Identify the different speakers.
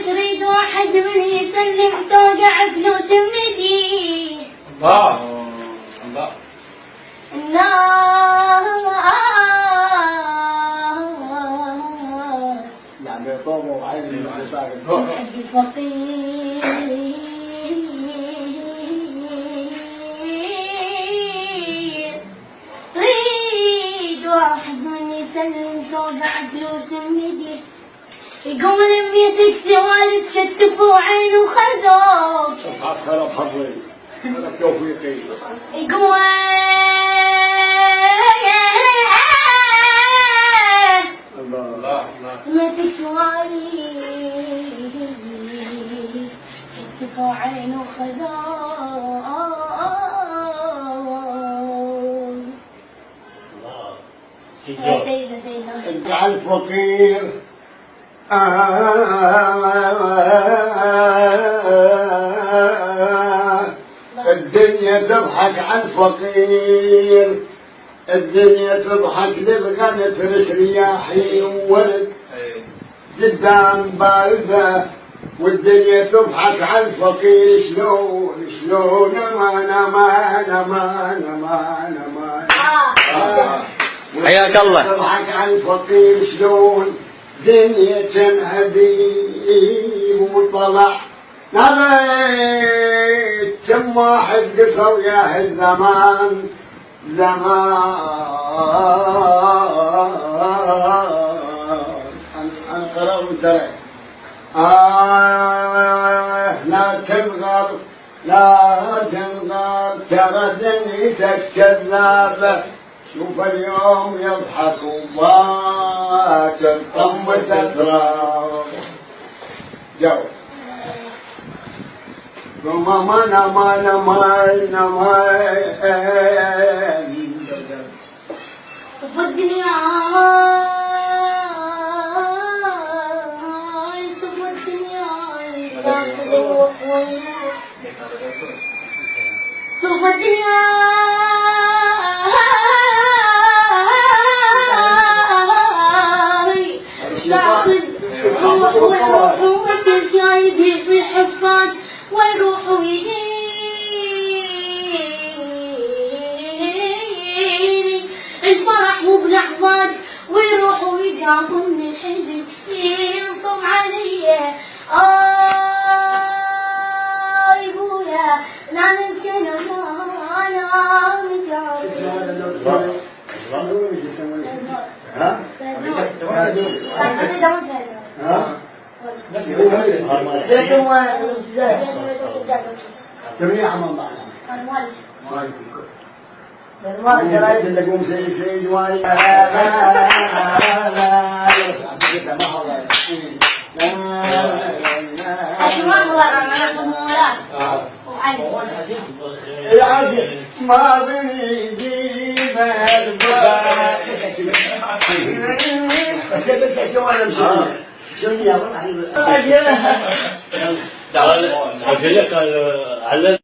Speaker 1: تريد واحد من يسلم توقع فلوس بيدي.
Speaker 2: الله الله.
Speaker 1: الناس
Speaker 3: يعني طوبه وعيني
Speaker 1: حق الفقير تريد واحد من يسلم توقع فلوس بيدي. يقوم لميتك سوالف شتفوا عينه وخذوك.
Speaker 3: اصعد خرب حظي خرب توفيقي.
Speaker 1: يقوم
Speaker 3: الله
Speaker 2: الله
Speaker 1: لميتك سوالف شتفوا عينه وخذوك. يا سيدة
Speaker 3: اجعل فقير الدنيا تضحك على الفقير. الدنيا تضحك للغنى ترس رياحي وورد قدام بارده. والدنيا تضحك على الفقير شلون شلون امان امان امان امان امان.
Speaker 2: حياك الله.
Speaker 3: تضحك على الفقير شلون دنيا تنهدي وطلع نبيت كم واحد قصر يا الزمان زمان. انقرا وترى لا تنغر لا تنغر ترى دنيتك كذابه. شوف اليوم يضحك وباكر طمة تراب. جو امان امان امان امان.
Speaker 1: صف الدنيا صف الدنيا صف الدنيا ويروح وكل شايب يصيح بصاج ويروح ويجي. الفرح مو بلحظات ويروح ويقام من الحزن ينطم علي. يقويا لا ننتنا انا
Speaker 3: تريح من بعضها. لكم سيد سيد واي العقل ما بنيجي بس شو انا مشي شو يا والله.
Speaker 2: قلت لك على